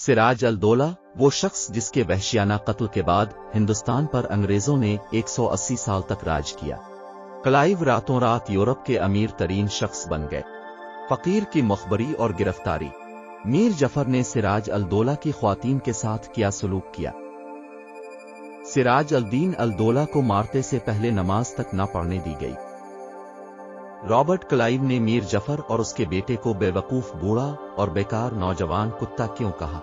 सिराज अल-दौला वो शख्स जिसके वहशियाना कत्ल के बाद हिंदुस्तान पर अंग्रेजों ने 180 साल तक राज किया। क्लाइव रातों रात यूरोप के अमीर तरीन शख्स बन गए। फकीर की मुखबरी और गिरफ्तारी। मीर जफर ने सिराज अल-दौला की ख्वातीन के साथ क्या सलूक किया। सिराज अल-दीन अल-दौला को मारते से पहले नमाज तक न पढ़ने दी गई। रॉबर्ट क्लाइव ने मीर जफर और उसके बेटे को बेवकूफ बूढ़ा और बेकार नौजवान कुत्ता क्यों कहा।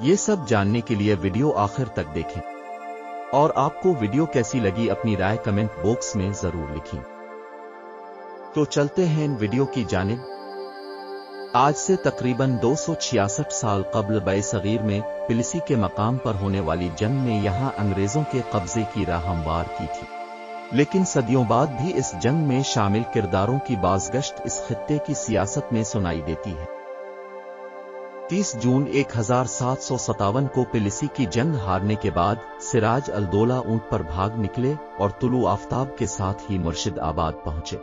ये सब जानने के लिए वीडियो आखिर तक देखें। और आपको वीडियो कैसी लगी अपनी राय कमेंट बॉक्स में जरूर लिखें। तो चलते हैं इन वीडियो की जानिब। आज से तकरीबन 266 साल कब्ल बे-सगीर में पिलिसी के मकाम पर होने वाली जंग ने यहां अंग्रेजों के कब्जे की राह हमवार की थी। लेकिन सदियों बाद भी इस जंग में शामिल किरदारों की बाज़गश्त इस खित्ते की सियासत में सुनाई देती है। 30 जून 1757 को पिलिसी की जंग हारने के बाद सिराज अल-दौला ऊंट पर भाग निकले और तुलू आफ्ताब के साथ ही मुर्शिदाबाद पहुंचे।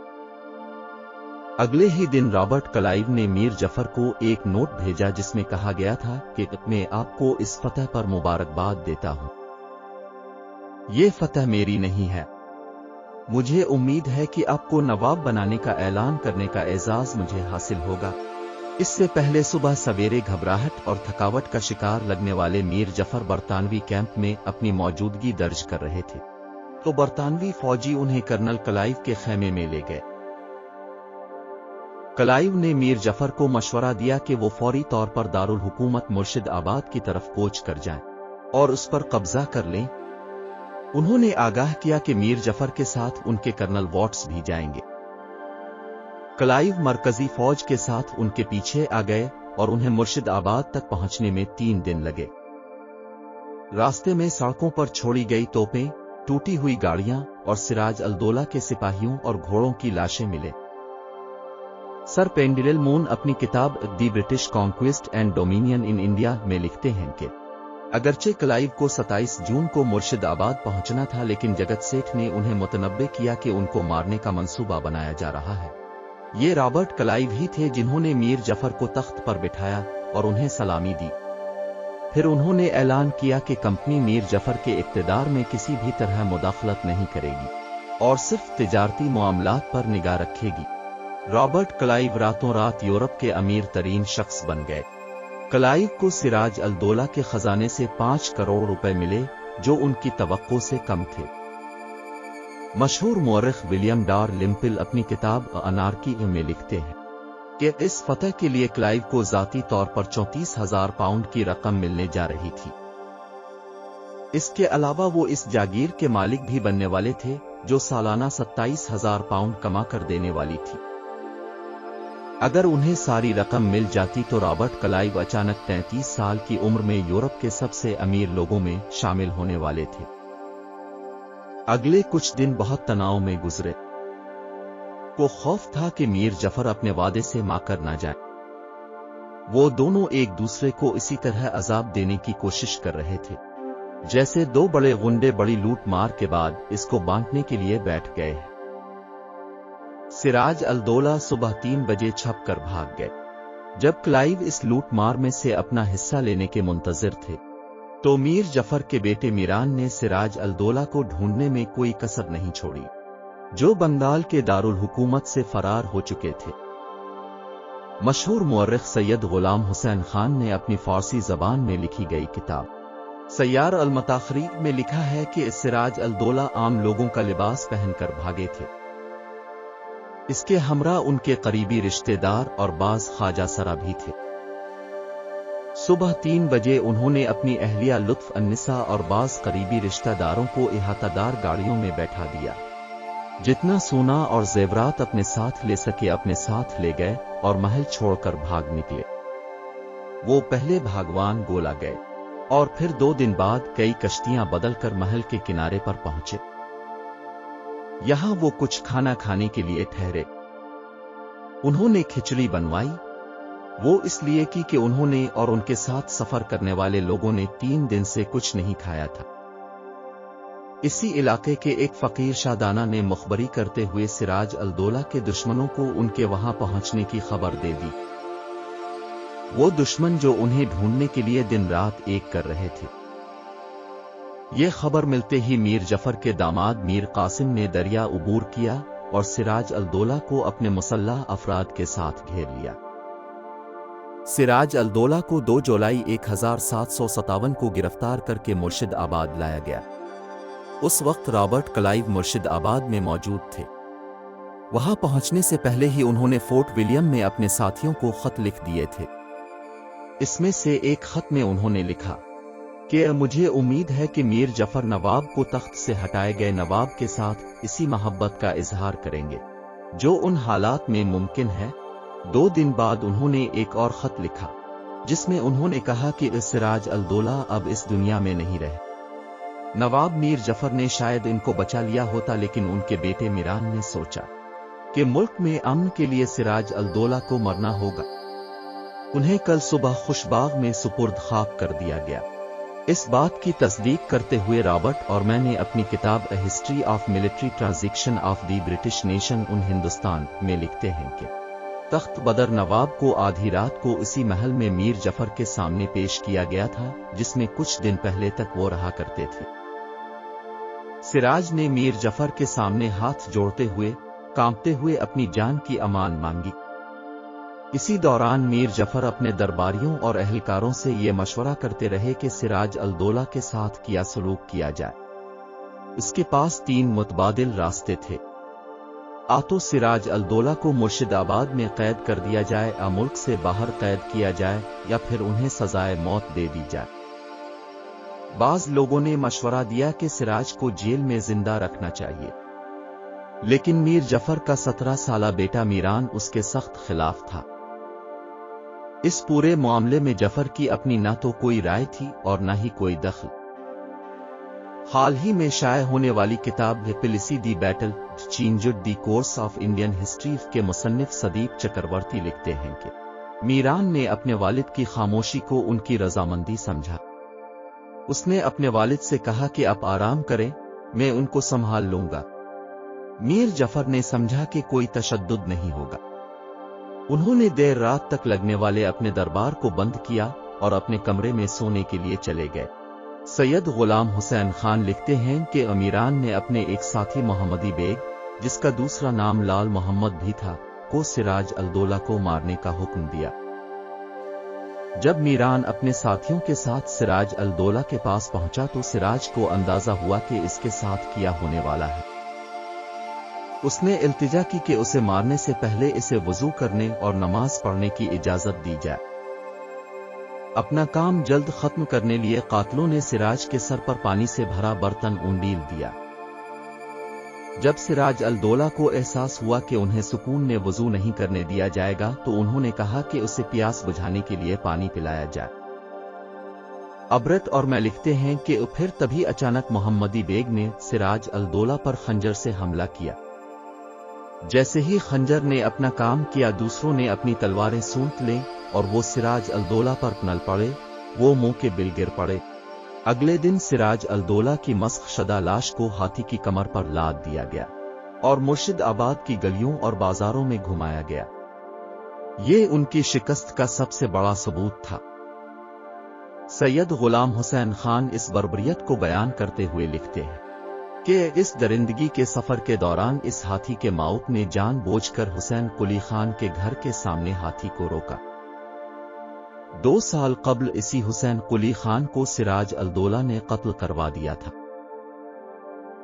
अगले ही दिन रॉबर्ट क्लाइव ने मीर जफर को एक नोट भेजा जिसमें कहा गया था कि मैं आपको इस फतह पर मुबारकबाद देता हूं। ये फतह मेरी नहीं है। मुझे उम्मीद है कि आपको नवाब बनाने का ऐलान करने का एजाज मुझे हासिल होगा। इससे पहले सुबह सवेरे घबराहट और थकावट का शिकार लगने वाले मीर जफर बरतानवी कैंप में अपनी मौजूदगी दर्ज कर रहे थे, तो बरतानवी फौजी उन्हें कर्नल क्लाइव के खेमे में ले गए। क्लाइव ने मीर जफर को मशवरा दिया कि वो फौरी तौर पर दारुल हुकूमत मुर्शिदाबाद की तरफ कूच कर जाएं और उस पर कब्जा कर लें। उन्होंने आगाह किया कि मीर जफर के साथ उनके कर्नल वॉट्स भी जाएंगे। क्लाइव मरकजी फौज के साथ उनके पीछे आ गए और उन्हें मुर्शिदाबाद तक पहुंचने में 3 दिन लगे। रास्ते में सड़कों पर छोड़ी गई तोपें, टूटी हुई गाड़ियां और सिराज अल-दौला के सिपाहियों और घोड़ों की लाशें मिले। सर पेंडिल मून अपनी किताब the British conquest and dominion in India में लिखते हैं कि अगरचे क्लाइव को 27 जून को मुर्शिदाबाद पहुंचना था, लेकिन जगत सेठ ने उन्हें मुतनब्बे किया कि उनको मारने का मंसूबा बनाया जा रहा है। ये रॉबर्ट क्लाइव ही थे जिन्होंने मीर जफर को तख्त पर बिठाया और उन्हें सलामी दी। फिर उन्होंने ऐलान किया कि कंपनी मीर जफर के इक़्तिदार में किसी भी तरह मुदाखलत नहीं करेगी और सिर्फ तिजारती मामलात पर निगाह रखेगी। रॉबर्ट क्लाइव रातों रात यूरोप के अमीर तरीन शख्स बन गए। क्लाइव को सिराज अल-दौला के खजाने से 5 करोड़ रुपए मिले, जो उनकी तवक्को से कम थे। मशहूर मुअर्रिख विलियम डार लिम्पिल अपनी किताब अनार्की में लिखते हैं कि इस फतह के लिए क्लाइव को ज़ाती तौर पर 34,000 पाउंड की रकम मिलने जा रही थी। इसके अलावा वो इस जागीर के मालिक भी बनने वाले थे, जो सालाना 27,000 पाउंड कमा कर देने वाली थी। अगर उन्हें सारी रकम मिल जाती तो रॉबर्ट क्लाइव अचानक 33 साल की उम्र में यूरोप के सबसे अमीर लोगों में शामिल होने वाले थे। अगले कुछ दिन बहुत तनाव में गुजरे। को खौफ था कि मीर जफर अपने वादे से माकर न जाए। वो दोनों एक दूसरे को इसी तरह अजाब देने की कोशिश कर रहे थे जैसे 2 बड़े गुंडे बड़ी लूट मार के बाद इसको बांटने के लिए बैठ गए हैं। सिराज अल-दौला सुबह 3 बजे छप कर भाग गए। जब क्लाइव इस लूट मार में से अपना हिस्सा लेने के मुंतजिर थे, तो मीर जफर के बेटे मीरान ने सिराज अल-दौला को ढूंढने में कोई कसर नहीं छोड़ी, जो बंगाल के दारुल हुकूमत से फरार हो चुके थे। मशहूर मुअर्रिख सैयद गुलाम हुसैन खान ने अपनी फारसी जबान में लिखी गई किताब सय्यार अल-मताखरीब में लिखा है कि सिराज अल-दौला आम लोगों का लिबास पहनकर भागे थे। इसके हमरा उनके करीबी रिश्तेदार और बाज ख्वाजा सरा भी थे। सुबह 3 बजे उन्होंने अपनी अहलिया लुत्फ अन्निसा और बाज करीबी रिश्तेदारों को इहातादार गाड़ियों में बैठा दिया। जितना सोना और जेवरात अपने साथ ले सके अपने साथ ले गए और महल छोड़कर भाग निकले। वो पहले भागवान गोला गए और फिर 2 दिन बाद कई कश्तियां बदलकर महल के किनारे पर पहुंचे। यहां वो कुछ खाना खाने के लिए ठहरे। उन्होंने खिचड़ी बनवाई। वो इसलिए कि उन्होंने और उनके साथ सफर करने वाले लोगों ने 3 दिन से कुछ नहीं खाया था। इसी इलाके के एक फकीर शादाना ने मुखबरी करते हुए सिराज अल-दौला के दुश्मनों को उनके वहां पहुंचने की खबर दे दी। वो दुश्मन जो उन्हें ढूंढने के लिए दिन रात एक कर रहे थे। ये खबर मिलते ही मीर जफर के दामाद मीर कासिम ने दरिया उबूर किया और सिराज अल-दौला को अपने मुसल्लह अफराद के साथ घेर लिया। सिराज अल-दौला को 2 जुलाई 1757 को गिरफ्तार करके मुर्शिदाबाद लाया गया। उस वक्त रॉबर्ट क्लाइव मुर्शिदाबाद में मौजूद थे। वहां पहुंचने से पहले ही उन्होंने फोर्ट विलियम में अपने साथियों को खत लिख दिए थे। इसमें से एक खत में उन्होंने लिखा कि मुझे उम्मीद है कि मीर जफर नवाब को तख्त से हटाए गए नवाब के साथ इसी मोहब्बत का इजहार करेंगे जो उन हालात में मुमकिन है। 2 दिन बाद उन्होंने एक और खत लिखा जिसमें उन्होंने कहा कि सिराज अल-दौला अब इस दुनिया में नहीं रहे। नवाब मीर जफर ने शायद इनको बचा लिया होता, लेकिन उनके बेटे मीरान ने सोचा कि मुल्क में अमन के लिए सिराज अल-दौला को मरना होगा। उन्हें कल सुबह खुशबाग में सुपुर्द खाक कर दिया गया। इस बात की तस्दीक करते हुए रॉबर्ट और मैंने अपनी किताब a history of military transition of the British nation in Hindustan में लिखते हैं कि तख्त बदर नवाब को आधी रात को इसी महल में मीर जफर के सामने पेश किया गया था जिसमें कुछ दिन पहले तक वो रहा करते थे। सिराज ने मीर जफर के सामने हाथ जोड़ते हुए कांपते हुए अपनी जान की अमान मांगी। इसी दौरान मीर जफर अपने दरबारियों और अहलकारों से ये मशवरा करते रहे कि सिराज अल-दौला के साथ क्या सलूक किया जाए। इसके पास 3 मुतबादिल रास्ते थे। तो सिराज अल-दौला को मुर्शिदाबाद में कैद कर दिया जाए, या मुल्क से बाहर कैद किया जाए, या फिर उन्हें सजाए मौत दे दी जाए। बाज लोगों ने मशवरा दिया कि सिराज को जेल में जिंदा रखना चाहिए, लेकिन मीर जफर का 17 साला बेटा मीरान उसके सख्त खिलाफ था। इस पूरे मामले में जफर की अपनी ना तो कोई राय थी और ना ही कोई दखल। हाल ही में शाये होने वाली किताब Plassey the battle changed the course of Indian history के मुसन्निफ सदीप चक्रवर्ती लिखते हैं कि मीरान ने अपने वालिद की खामोशी को उनकी रजामंदी समझा। उसने अपने वालिद से कहा कि आप आराम करें, मैं उनको संभाल लूंगा। मीर जफर ने समझा कि कोई तशद्दुद नहीं होगा। उन्होंने देर रात तक लगने वाले अपने दरबार को बंद किया और अपने कमरे में सोने के लिए चले गए। सैयद गुलाम हुसैन खान लिखते हैं कि मीरान ने अपने एक साथी मोहम्मदी बेग, जिसका दूसरा नाम लाल मोहम्मद भी था, को सिराज अल-दौला को मारने का हुक्म दिया। जब मीरान अपने साथियों के साथ सिराज अल-दौला के पास पहुंचा तो सिराज को अंदाजा हुआ कि इसके साथ किया होने वाला है। उसने इल्तिजा की कि उसे मारने से पहले इसे वुजू करने और नमाज पढ़ने की इजाजत दी जाए। अपना काम जल्द खत्म करने लिए कातलों ने सिराज के सर पर पानी से भरा बर्तन उंडील दिया। जब सिराज अल-दौला को एहसास हुआ कि उन्हें सुकून ने वुजू नहीं करने दिया जाएगा तो उन्होंने कहा कि उसे प्यास बुझाने के लिए पानी पिलाया जाए। अबरत और मैं लिखते हैं कि फिर तभी अचानक मोहम्मदी बेग ने सिराज अल-दौला पर खंजर से हमला किया। जैसे ही खंजर ने अपना काम किया, दूसरों ने अपनी तलवारें सूंट ली और वो सिराज अल-दौला पर पनल पड़े। वो मुंह के बिल गिर पड़े। अगले दिन सिराज अल-दौला की मस्ख शदा लाश को हाथी की कमर पर लाद दिया गया और मुर्शिदाबाद की गलियों और बाजारों में घुमाया गया। ये उनकी शिकस्त का सबसे बड़ा सबूत था। सैयद गुलाम हुसैन खान इस बर्बरियत को बयान करते हुए लिखते हैं कि इस दरिंदगी के सफर के दौरान इस हाथी के माउत ने जानबूझकर हुसैन कुली खान के घर के सामने हाथी को रोका। 2 साल कबल इसी हुसैन कुली खान को सिराज अल-दौला ने कत्ल करवा दिया था।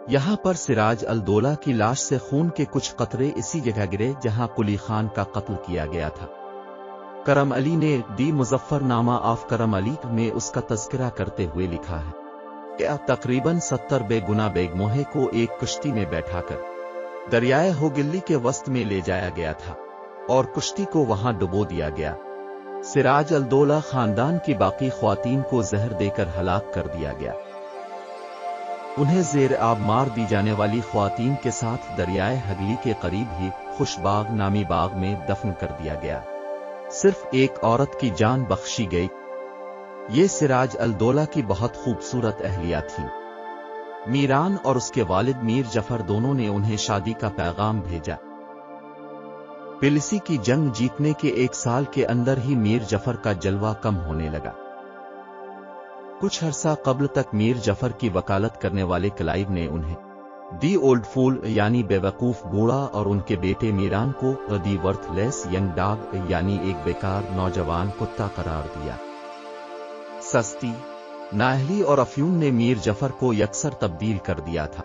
यहां पर सिराज अल-दौला की लाश से खून के कुछ कतरे इसी जगह गिरे जहां कुली खान का कत्ल किया गया था। करम अली ने दी मुजफ्फरनामा ऑफ करम अली में उसका तज़किरा करते हुए लिखा है कि तकरीबन 70 बेगुना बेगमोहे को एक कश्ती में बैठाकर दरियाए होगिल्ली के वस्त में ले जाया गया था और कश्ती को वहां डुबो दिया गया। सिराज अल-दौला खानदान की बाकी ख्वातीन को जहर देकर हलाक कर दिया गया। उन्हें जेर आब मार दी जाने वाली ख्वातीन के साथ दरियाए हगली के करीब ही खुशबाग नामी बाग में दफन कर दिया गया। सिर्फ एक औरत की जान बख्शी गई। ये सिराज अल-दौला की बहुत खूबसूरत अहलिया थी। मीरान और उसके वालिद मीर जफर दोनों ने उन्हें शादी का पैगाम भेजा। पिलिसी की जंग जीतने के 1 साल के अंदर ही मीर जफर का जलवा कम होने लगा। कुछ अरसा कब्ल तक मीर जफर की वकालत करने वाले क्लाइव ने उन्हें दी ओल्ड फूल यानी बेवकूफ बूढ़ा और उनके बेटे मीरान को दी वर्थलेस यंग डॉग यानी एक बेकार नौजवान कुत्ता करार दिया। सस्ती, नाअहली और अफ्यूम ने मीर जफर को यकसर तब्दील कर दिया था।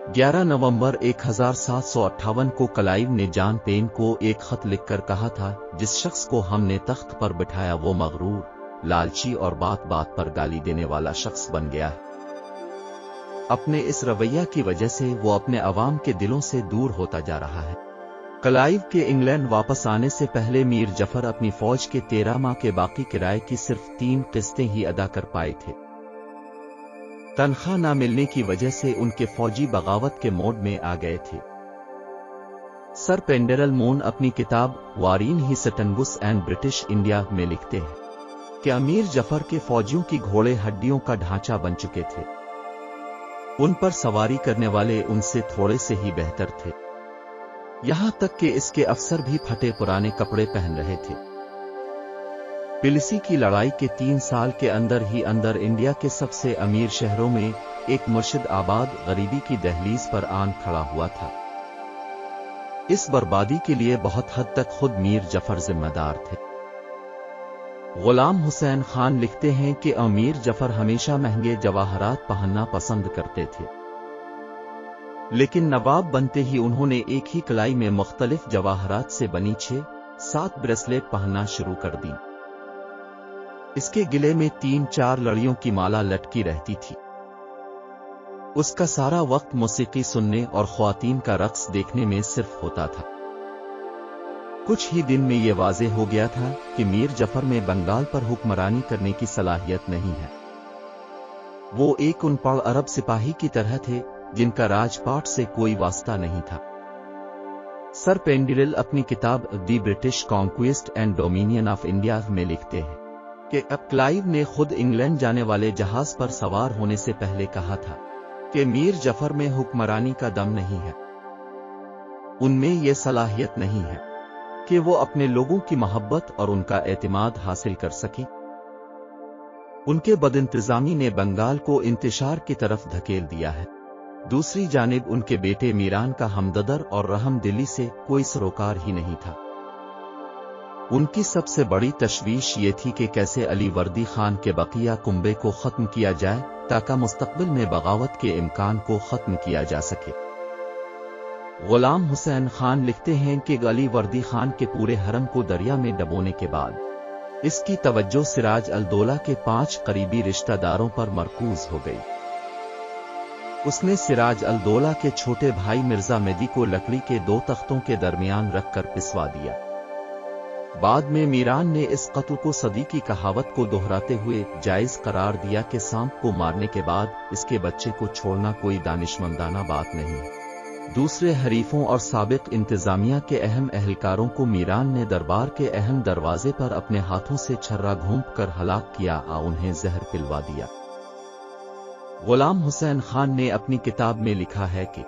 11 नवंबर 1758 को क्लाइव ने जॉन पेन को एक खत लिखकर कहा था, जिस शख्स को हमने तख्त पर बिठाया वो मगरूर, लालची और बात बात पर गाली देने वाला शख्स बन गया है। अपने इस रवैया की वजह से वो अपने अवाम के दिलों से दूर होता जा रहा है। क्लाइव के इंग्लैंड वापस आने से पहले मीर जफर अपनी फौज के 13 माह के बाकी किराए की सिर्फ 3 किस्तें ही अदा कर पाए थे। तनख्वाह न मिलने की वजह से उनके फौजी बगावत के मोड में आ गए थे। सर पेंडेरल मोन अपनी किताब वारीन ही सटनगुस एंड ब्रिटिश इंडिया में लिखते हैं कि मीर जफर के फौजियों की घोड़े हड्डियों का ढांचा बन चुके थे। उन पर सवारी करने वाले उनसे थोड़े से ही बेहतर थे। यहां तक कि इसके अफसर भी फटे पुराने कपड़े पहन रहे थे। पिलिसी की लड़ाई के 3 साल के अंदर ही अंदर इंडिया के सबसे अमीर शहरों में एक मुर्शिद आबाद गरीबी की दहलीज पर आन खड़ा हुआ था। इस बर्बादी के लिए बहुत हद तक खुद मीर जफर जिम्मेदार थे। गुलाम हुसैन खान लिखते हैं कि अमीर जफर हमेशा महंगे जवाहरात पहनना पसंद करते थे, लेकिन नवाब बनते ही उन्होंने एक ही कलाई में मुख्तलिफ जवाहरात से बनी 6-7 ब्रेसलेट पहनना शुरू कर दी। इसके गिले में 3-4 लड़ियों की माला लटकी रहती थी। उसका सारा वक्त मौसीकी सुनने और ख्वातीन का रक्स देखने में सिर्फ होता था। कुछ ही दिन में ये वाज़ेह हो गया था कि मीर जफर में बंगाल पर हुक्मरानी करने की सलाहियत नहीं है। वो एक अनपढ़ अरब सिपाही की तरह थे जिनका राजपाट से कोई वास्ता नहीं था। सर पेंडेरल अपनी किताब the British conquest and dominion of India में लिखते हैं कि अब क्लाइव ने खुद इंग्लैंड जाने वाले जहाज पर सवार होने से पहले कहा था कि मीर जफर में हुक्मरानी का दम नहीं है, उनमें यह सलाहियत नहीं है कि वो अपने लोगों की मोहब्बत और उनका एतमाद हासिल कर सके। उनके बदइंतजामी ने बंगाल को इंतशार की तरफ धकेल दिया है। दूसरी जानिब उनके बेटे मीरान का हमदर्द और रहम दिली से कोई सरोकार ही नहीं था। उनकी सबसे बड़ी तशवीश ये थी कि कैसे अली वर्दी खान के बकिया कुंबे को खत्म किया जाए ताकि मुस्तकबिल में बगावत के इम्कान को खत्म किया जा सके। गुलाम हुसैन खान लिखते हैं कि अली वर्दी खान के पूरे हरम को दरिया में डबोने के बाद इसकी तवज्जो सिराज अल-दौला के 5 करीबी रिश्तेदारों पर मरकूज हो गई। उसने सिराज अल-दौला के छोटे भाई मिर्जा मेदी को लकड़ी के 2 तख्तों के दरमियान रखकर पिसवा दिया। बाद में मीरान ने इस कत्ल को सदी की कहावत को दोहराते हुए जायज करार दिया कि सांप को मारने के बाद इसके बच्चे को छोड़ना कोई दानिशमंदाना बात नहीं है। दूसरे हरीफों और साबिक इंतजामिया के अहम एहलकारों को मीरान ने दरबार के अहम दरवाजे पर अपने हाथों से छर्रा घोंप कर हलाक किया और उन्हें जहर पिलवा दिया। गुलाम हुसैन खान ने अपनी किताब में लिखा है कि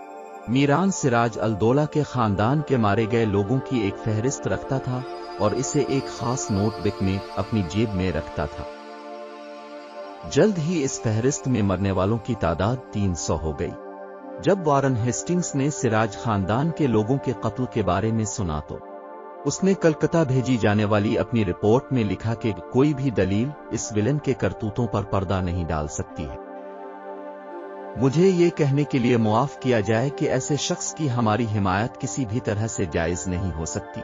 मीरान सिराज अल-दौला के खानदान के मारे गए लोगों की एक फहरिस्त रखता था और इसे एक खास नोटबुक में अपनी जेब में रखता था। जल्द ही इस फहरिस्त में मरने वालों की तादाद 300 हो गई। जब वारन हेस्टिंग्स ने सिराज खानदान के लोगों के कत्ल के बारे में सुना तो उसने कलकत्ता भेजी जाने वाली अपनी रिपोर्ट में लिखा कि कोई भी दलील इस विलन के करतूतों पर पर्दा नहीं डाल सकती है। मुझे ये कहने के लिए मुआफ किया जाए कि ऐसे शख्स की हमारी हिमायत किसी भी तरह से जायज नहीं हो सकती।